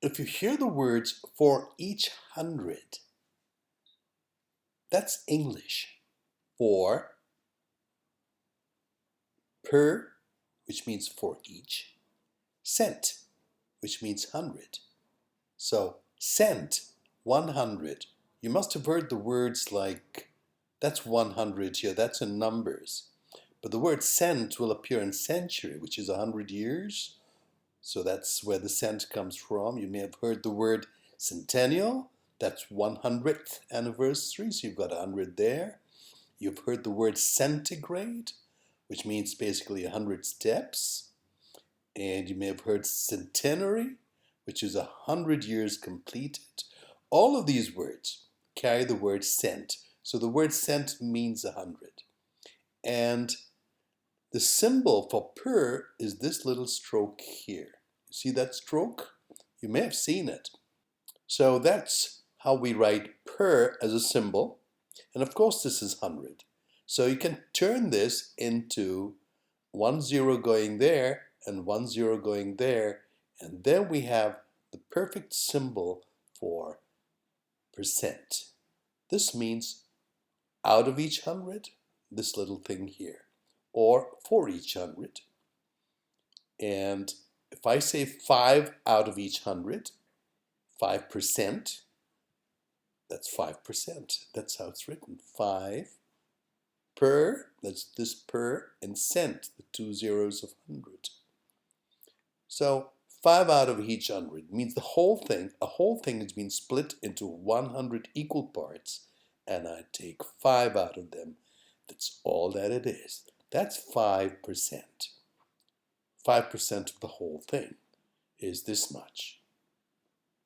if you hear the words for each 100, that's English. For, per, which means for each, cent, which means 100. So cent, 100. You must have heard the words like, that's 100 here, that's in numbers. But the word cent will appear in century, which is 100 years. So that's where the cent comes from. You may have heard the word centennial. That's 100th anniversary. So you've got 100 there. You've heard the word centigrade, which means basically 100 steps. And you may have heard centenary, which is 100 years completed. All of these words carry the word cent. So the word cent means 100. And the symbol for per is this little stroke here. You see that stroke? You may have seen it. So that's how we write per as a symbol. And of course this is 100. So you can turn this into 1 0 going there and 1 0 going there. And then we have the perfect symbol for percent. This means out of each 100, this little thing here. Or for each 100. And if I say 5 out of each 100, 5%, that's 5%. That's how it's written. 5 per, that's this per, and cent, the 2 zeros of 100. So 5 out of each 100 means the whole thing, a whole thing has been split into 100 equal parts, and I take 5 out of them. That's all that it is. That's 5%. 5% of the whole thing is this much.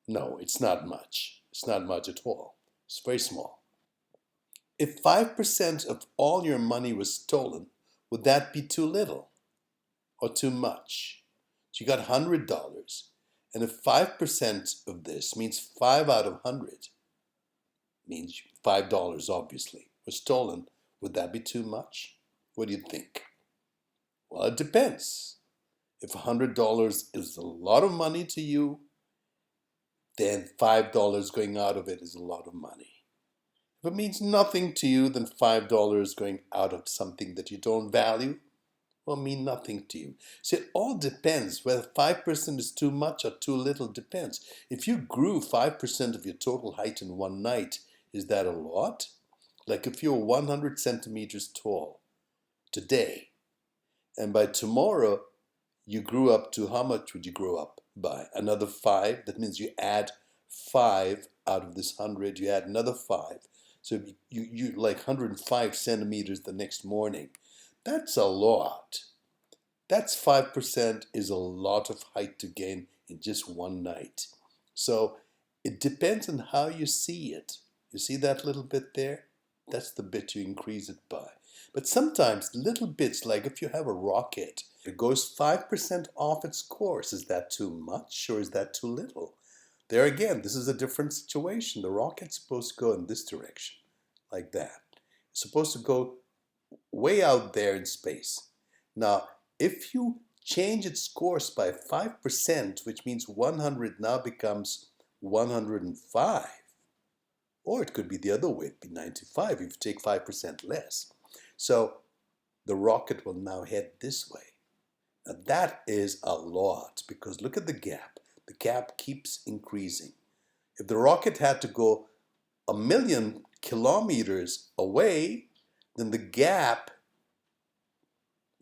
No, it's not much. It's not much at all. It's very small. If 5% of all your money was stolen, would that be too little or too much? So you got $100, and if 5% of this means 5 out of 100, means $5 obviously, was stolen, would that be too much? What do you think? Well, it depends. If $100 is a lot of money to you, then $5 going out of it is a lot of money. If it means nothing to you, then $5 going out of something that you don't value will mean nothing to you. So it all depends. Whether 5% is too much or too little depends. If you grew 5% of your total height in one night, is that a lot? Like if you're 100 centimeters tall today, and by tomorrow you grew up to, how much would you grow up by? Another 5. That means you add 5 out of this 100. You add another 5. So you like 105 centimeters the next morning. That's a lot. That's 5% is a lot of height to gain in just one night. So it depends on how you see it. You see that little bit there? That's the bit you increase it by. But sometimes little bits, like if you have a rocket, it goes 5% off its course. Is that too much or is that too little? There again, this is a different situation. The rocket's supposed to go in this direction, like that. It's supposed to go way out there in space. Now, if you change its course by 5%, which means 100 now becomes 105, or it could be the other way, it'd be 95 if you take 5% less. So the rocket will now head this way. Now that is a lot, because look at the gap. The gap keeps increasing. If the rocket had to go 1,000,000 kilometers away, then the gap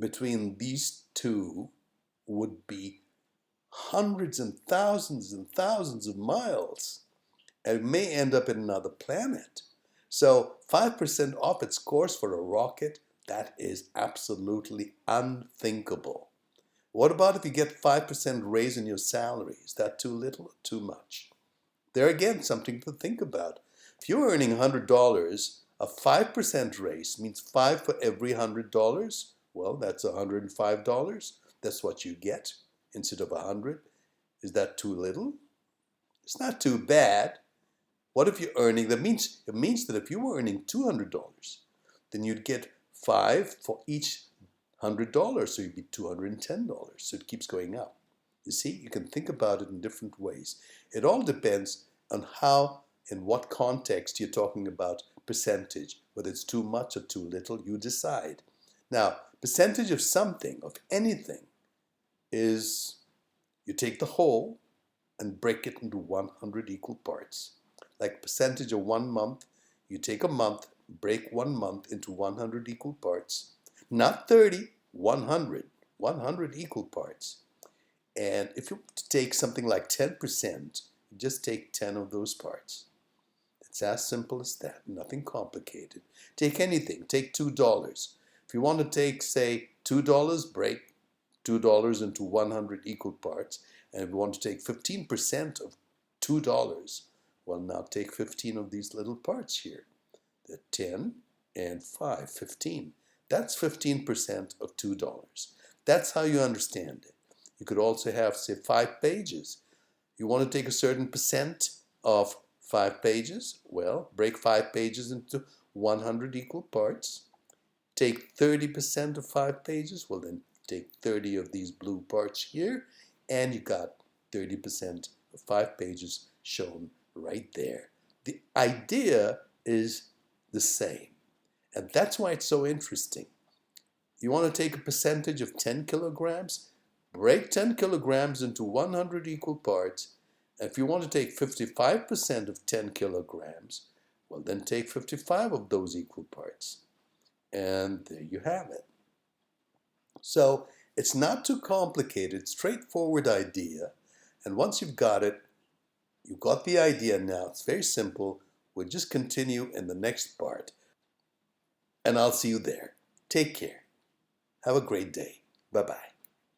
between these two would be hundreds and thousands of miles. And it may end up in another planet. So 5% off its course for a rocket, that is absolutely unthinkable. What about if you get 5% raise in your salary? Is that too little or too much? There again, something to think about. If you're earning $100, a 5% raise means 5 for every $100. Well, that's $105. That's what you get instead of 100. Is that too little? It's not too bad. What if you're earning, it means that if you were earning $200, then you'd get 5 for each $100, so you'd be $210. So it keeps going up. You see, you can think about it in different ways. It all depends on how, in what context you're talking about percentage, whether it's too much or too little, you decide. Now, percentage of something, of anything, is you take the whole and break it into 100 equal parts. Like percentage of 1 month, you take a month, break 1 month into 100 equal parts. Not 30, 100. 100 equal parts. And if you take something like 10%, you just take 10 of those parts. It's as simple as that, nothing complicated. Take anything, take $2. If you want to take, say, $2, break $2 into 100 equal parts. And if you want to take 15% of $2, well, now take 15 of these little parts here. They're 10 and 5, 15. That's 15% of $2. That's how you understand it. You could also have, say, 5 pages. You want to take a certain percent of 5 pages? Well, break 5 pages into 100 equal parts. Take 30% of 5 pages. Well, then take 30 of these blue parts here, and you got 30% of 5 pages shown right there. The idea is the same, and that's why it's so interesting. You want to take a percentage of 10 kilograms? Break 10 kilograms into 100 equal parts. And if you want to take 55% of 10 kilograms, well, then take 55 of those equal parts. And there you have it. So it's not too complicated, straightforward idea. And once you've got it, you've got the idea now. It's very simple. We'll just continue in the next part. And I'll see you there. Take care. Have a great day. Bye-bye.